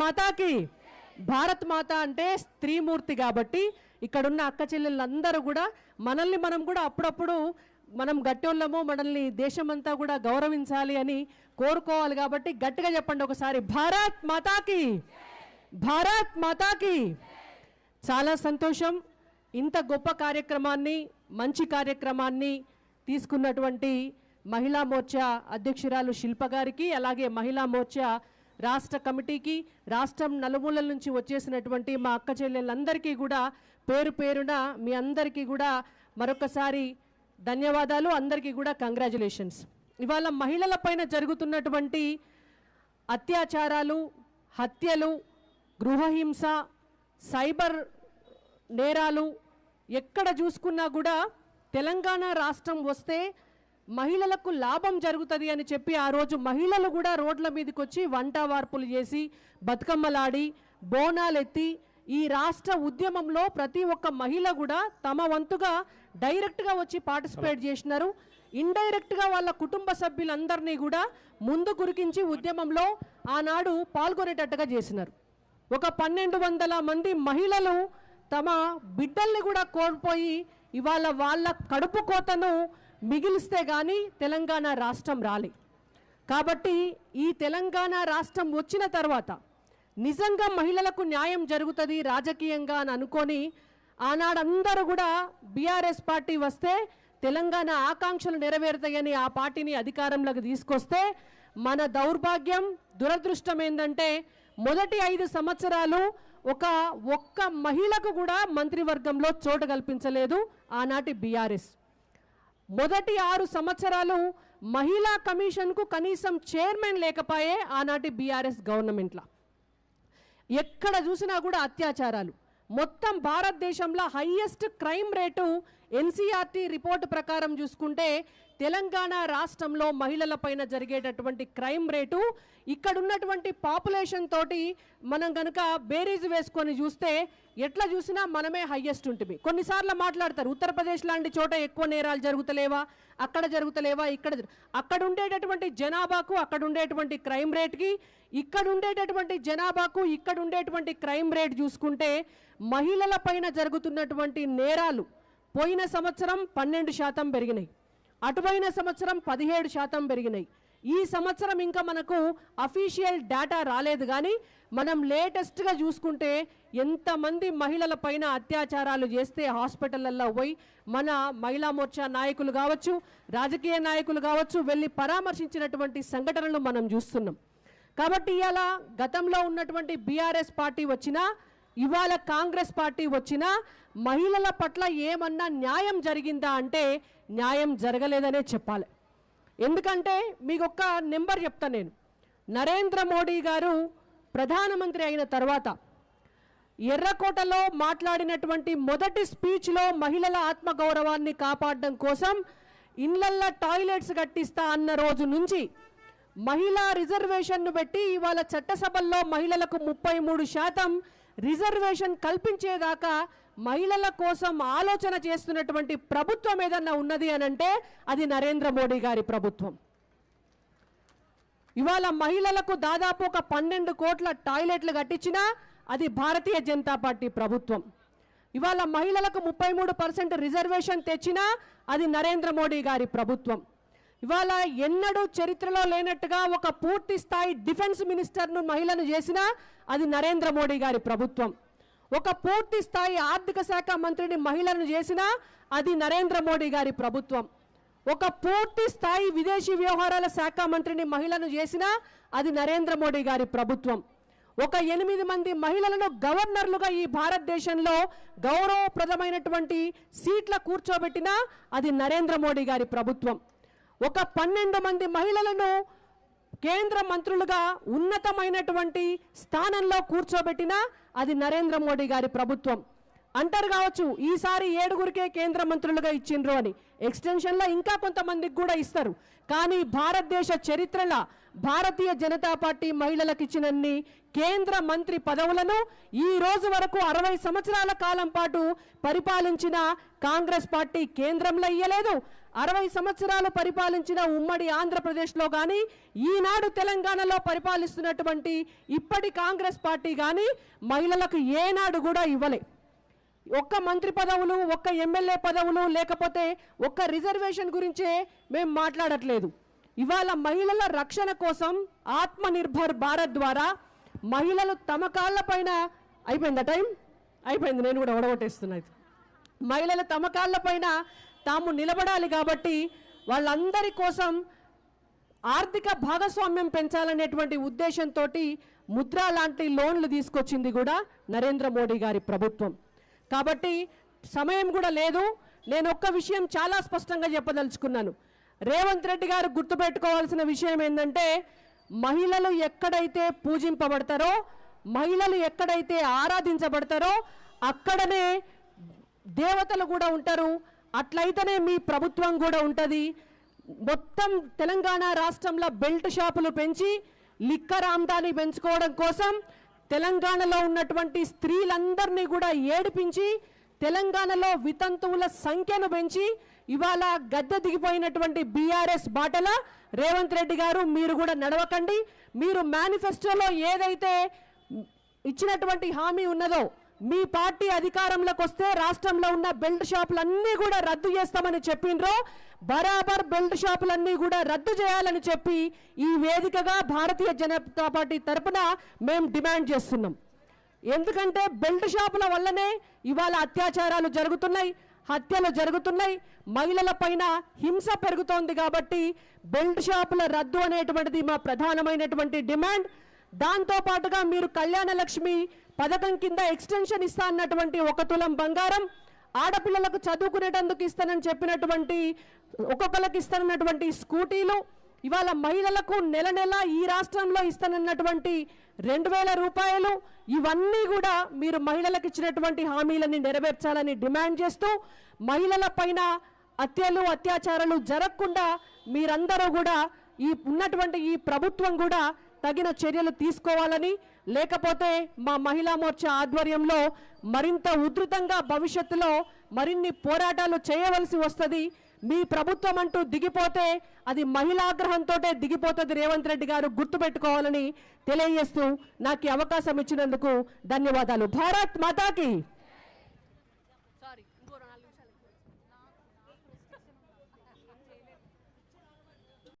మాతాకి భారత్ మాత అంటే స్త్రీమూర్తి కాబట్టి ఇక్కడున్న అక్క చెల్లెళ్ళందరూ కూడా మనల్ని మనం కూడా అప్పుడప్పుడు మనం గట్టోళ్ళము మనల్ని దేశమంతా కూడా గౌరవించాలి అని కోరుకోవాలి కాబట్టి గట్టిగా చెప్పండి ఒకసారి భారత్ మాతాకి భారత్ మాతాకి చాలా సంతోషం ఇంత గొప్ప కార్యక్రమాన్ని మంచి కార్యక్రమాన్ని తీసుకున్నటువంటి మహిళా మోర్చా అధ్యక్షురాలు శిల్ప గారికి అలాగే మహిళా మోర్చా రాష్ట్ర కమిటీకి రాష్ట్రం నలుమూలల నుంచి వచ్చేసినటువంటి మా అక్క చెల్లెళ్ళందరికీ కూడా పేరు పేరున మీ అందరికీ కూడా మరొకసారి ధన్యవాదాలు అందరికీ కూడా కంగ్రాచులేషన్స్ ఇవాళ మహిళలపైన జరుగుతున్నటువంటి అత్యాచారాలు హత్యలు గృహహింస సైబర్ నేరాలు ఎక్కడ చూసుకున్నా కూడా తెలంగాణ రాష్ట్రం వస్తే మహిళలకు లాభం జరుగుతుంది అని చెప్పి ఆ రోజు మహిళలు కూడా రోడ్ల మీదకి వచ్చి వంట వార్పులు చేసి బతుకమ్మలాడి బోనాలు ఎత్తి ఈ రాష్ట్ర ఉద్యమంలో ప్రతి ఒక్క మహిళ కూడా తమ వంతుగా డైరెక్ట్గా వచ్చి పార్టిసిపేట్ చేసినారు ఇండైరెక్ట్గా వాళ్ళ కుటుంబ సభ్యులందరినీ కూడా ముందు గురికించి ఉద్యమంలో ఆనాడు పాల్గొనేటట్టుగా చేసినారు ఒక 1200 మంది మహిళలు తమ బిడ్డల్ని కూడా కోల్పోయి ఇవాళ వాళ్ళ కడుపు కోతను మిగిలిస్తే కానీ తెలంగాణ రాష్ట్రం రాలే కాబట్టి ఈ తెలంగాణ రాష్ట్రం వచ్చిన తర్వాత నిజంగా మహిళలకు న్యాయం జరుగుతుంది రాజకీయంగా అని అనుకొని ఆనాడందరూ కూడా బీఆర్ఎస్ పార్టీ వస్తే తెలంగాణ ఆకాంక్షలు నెరవేరుతాయని ఆ పార్టీని అధికారంలోకి తీసుకొస్తే మన దౌర్భాగ్యం దురదృష్టం ఏంటంటే మొదటి 5 సంవత్సరాలు ఒక్క మహిళకు కూడా మంత్రివర్గంలో చోటు కల్పించలేదు ఆనాటి బీఆర్ఎస్ మొదటి 6 సంవత్సరాలు మహిళా కమిషన్కు కనీసం చైర్మన్ లేకపోయే ఆనాటి బీఆర్ఎస్ గవర్నమెంట్లో ఎక్కడ చూసినా కూడా అత్యాచారాలు మొత్తం భారతదేశంలో highest crime rate NCERT report ప్రకారం చూసుకుంటే తెలంగాణ రాష్ట్రంలో మహిళలపైన జరిగేటటువంటి క్రైమ్ రేటు ఇక్కడ ఉన్నటువంటి పాపులేషన్ తోటి మనం కనుక బేరీజు వేసుకొని చూస్తే ఎట్లా చూసినా మనమే హైయెస్ట్ ఉంటుంది కొన్నిసార్లు మాట్లాడతారు ఉత్తరప్రదేశ్ లాంటి చోట ఎక్కువ నేరాలు జరుగుతలేవా అక్కడ జరుగుతలేవా అక్కడ ఉండేటటువంటి జనాభాకు అక్కడ ఉండేటువంటి క్రైమ్ రేట్కి ఇక్కడ ఉండేటటువంటి జనాభాకు ఇక్కడ ఉండేటువంటి క్రైమ్ రేట్ చూసుకుంటే మహిళలపైన జరుగుతున్నటువంటి నేరాలు పోయిన సంవత్సరం 12% పెరిగినాయి అటుపోయిన సంవత్సరం 17% పెరిగినాయి ఈ సంవత్సరం ఇంకా మనకు అఫీషియల్ డేటా రాలేదు కానీ మనం లేటెస్ట్గా చూసుకుంటే ఎంతమంది మహిళలపైన అత్యాచారాలు చేస్తే హాస్పిటళ్ళల్లో పోయి మన మహిళా మోర్చా నాయకులు కావచ్చు రాజకీయ నాయకులు కావచ్చు వెళ్ళి పరామర్శించినటువంటి సంఘటనలు మనం చూస్తున్నాం కాబట్టి ఇవాళ గతంలో ఉన్నటువంటి బీఆర్ఎస్ పార్టీ వచ్చినా ఇవాళ కాంగ్రెస్ పార్టీ వచ్చినా మహిళల పట్ల ఏమన్నా న్యాయం జరిగిందా అంటే న్యాయం జరగలేదనే చెప్పాలి ఎందుకంటే మీకు ఒక్క నెంబర్ చెప్తా నేను నరేంద్ర మోడీ గారు ప్రధానమంత్రి అయిన తర్వాత ఎర్రకోటలో మాట్లాడినటువంటి మొదటి స్పీచ్లో మహిళల ఆత్మగౌరవాన్ని కాపాడడం కోసం ఇళ్లల్లో టాయిలెట్స్ కట్టిస్తా అన్న రోజు నుంచి మహిళా రిజర్వేషన్ను పెట్టి ఇవాళ చట్టసభల్లో మహిళలకు 33% రిజర్వేషన్ కల్పించేదాకా మహిళల కోసం ఆలోచన చేస్తున్నటువంటి ప్రభుత్వం ఏదన్నా ఉన్నది అనంటే అది నరేంద్ర మోడీ గారి ప్రభుత్వం ఇవాళ మహిళలకు దాదాపు ఒక 12 కోట్ల టాయిలెట్లు కట్టించినా అది భారతీయ జనతా పార్టీ ప్రభుత్వం ఇవాళ మహిళలకు 33% రిజర్వేషన్ తెచ్చినా అది నరేంద్ర మోడీ గారి ప్రభుత్వం ఇవాళ ఎన్నడూ చరిత్రలో లేనట్టుగా ఒక పూర్తి స్థాయి డిఫెన్స్ మినిస్టర్ను మహిళను చేసినా అది నరేంద్ర మోడీ గారి ప్రభుత్వం ఒక పూర్తి స్థాయి ఆర్థిక శాఖ మంత్రిని మహిళను చేసినా అది నరేంద్ర మోడీ గారి ప్రభుత్వం ఒక పూర్తి స్థాయి విదేశీ వ్యవహారాల శాఖ మంత్రిని మహిళను చేసినా అది నరేంద్ర మోడీ గారి ప్రభుత్వం ఒక 8 మంది మహిళలను గవర్నర్లుగా ఈ భారతదేశంలో గౌరవప్రదమైనటువంటి సీట్ల కూర్చోబెట్టినా అది నరేంద్ర మోడీ గారి ప్రభుత్వం ఒక 12 మంది మహిళలను కేంద్ర మంత్రులుగా ఉన్నతమైనటువంటి స్థానంలో కూర్చోబెట్టినా అది నరేంద్ర మోడీ గారి ప్రభుత్వం అంటారు కావచ్చు ఈసారి 7గురికే కేంద్ర మంత్రులుగా ఇచ్చిండ్రు అని ఎక్స్టెన్షన్లో ఇంకా కొంతమందికి కూడా ఇస్తారు కానీ భారతదేశ చరిత్రలో భారతీయ జనతా పార్టీ మహిళలకు ఇచ్చినన్ని కేంద్ర మంత్రి పదవులను ఈ రోజు వరకు 60 సంవత్సరాల కాలం పాటు పరిపాలించిన కాంగ్రెస్ పార్టీ కేంద్రంలో ఇయ్యలేదు. 60 సంవత్సరాలు పరిపాలించిన ఉమ్మడి ఆంధ్రప్రదేశ్లో కానీ ఈనాడు తెలంగాణలో పరిపాలిస్తున్నటువంటి ఇప్పటి కాంగ్రెస్ పార్టీ కానీ మహిళలకు ఏనాడు కూడా ఇవ్వలే. ఒక్క మంత్రి పదవులు, ఒక్క ఎమ్మెల్యే పదవులు, లేకపోతే ఒక్క రిజర్వేషన్ గురించే మేము మాట్లాడట్లేదు. ఇవాళ మహిళల రక్షణ కోసం ఆత్మనిర్భర్ భారత్ ద్వారా మహిళలు తమ కాళ్ళపైన అయిపోయిందా టైం అయిపోయింది, నేను కూడా ఒడగొట్టేస్తున్నా. మహిళలు తమ కాళ్ళపైన తాము నిలబడాలి కాబట్టి వాళ్ళందరి కోసం ఆర్థిక భాగస్వామ్యం పెంచాలనేటువంటి ఉద్దేశంతో ముద్రా లాంటి లోన్లు తీసుకొచ్చింది కూడా నరేంద్ర మోడీ గారి ప్రభుత్వం. కాబట్టి సమయం కూడా లేదు. నేను ఒక్క విషయం చాలా స్పష్టంగా చెప్పదలుచుకున్నాను. రేవంత్ రెడ్డి గారు గుర్తుపెట్టుకోవాల్సిన విషయం ఏంటంటే, మహిళలు ఎక్కడైతే పూజింపబడతారో, మహిళలు ఎక్కడైతే ఆరాధించబడతారో అక్కడనే దేవతలు కూడా ఉంటారు. అట్లయితేనే మీ ప్రభుత్వం కూడా ఉంటుంది. మొత్తం తెలంగాణ రాష్ట్రంలో బెల్ట్ షాపులు పెంచి లిక్కర్ ఆమ్దాన్ని పెంచుకోవడం కోసం తెలంగాణలో ఉన్నటువంటి స్త్రీలందరినీ కూడా ఏడిపించి తెలంగాణలో వితంతువుల సంఖ్యను పెంచి ఇవాళ గద్దె దిగిపోయినటువంటి బీఆర్ఎస్ బాటల రేవంత్ రెడ్డి గారు మీరు కూడా నడవకండి. మీరు మేనిఫెస్టోలో ఏదైతే ఇచ్చినటువంటి హామీ ఉన్నదో, మీ పార్టీ అధికారంలోకి వస్తే రాష్ట్రంలో ఉన్న బెల్ట్ షాపులన్నీ కూడా రద్దు చేస్తామని చెప్పిండ్రో బరాబర్ బెల్ట్ షాపులన్నీ కూడా రద్దు చేయాలని చెప్పి ఈ వేదికగా భారతీయ జనతా పార్టీ తరపున మేము డిమాండ్ చేస్తున్నాం. ఎందుకంటే బెల్ట్ షాపుల వల్లనే ఇవాళ అత్యాచారాలు జరుగుతున్నాయి, హత్యలు జరుగుతున్నాయి, మహిళల పైన హింస పెరుగుతోంది. కాబట్టి బెల్ట్ షాపుల రద్దు అనేటువంటిది మా ప్రధానమైనటువంటి డిమాండ్. దాంతో పాటుగా మీరు కళ్యాణ లక్ష్మి పథకం కింద ఎక్స్టెన్షన్ ఇస్తా అన్నటువంటి 1 తులం బంగారం, ఆడపిల్లలకు చదువుకునేటందుకు ఇస్తానని చెప్పినటువంటి ఒక్కొక్కరికి ఇస్తానన్నటువంటి స్కూటీలు, ఇవాళ మహిళలకు నెల నెల ఈ రాష్ట్రంలో ఇస్తానన్నటువంటి 2000 రూపాయలు, ఇవన్నీ కూడా మీరు మహిళలకు ఇచ్చినటువంటి హామీలని నెరవేర్చాలని డిమాండ్ చేస్తూ మహిళల పైన హత్యలు అత్యాచారాలు జరగకుండా మీరందరూ కూడా ఉన్నటువంటి ఈ ప్రభుత్వం కూడా తగిన చర్యలు తీసుకోవాలని, లేకపోతే మా మహిళా మోర్చా ఆధ్వర్యంలో మరింత ఉధృతంగా భవిష్యత్తులో మరిన్ని పోరాటాలు చేయవలసి వస్తుంది. మీ ప్రభుత్వం అంటూ దిగిపోతే అది మహిళాగ్రహంతో దిగిపోతుంది. రేవంత్ రెడ్డి గారు గుర్తుపెట్టుకోవాలని తెలియజేస్తూ నాకు అవకాశం ఇచ్చినందుకు ధన్యవాదాలు. భారత్ మాతాకి.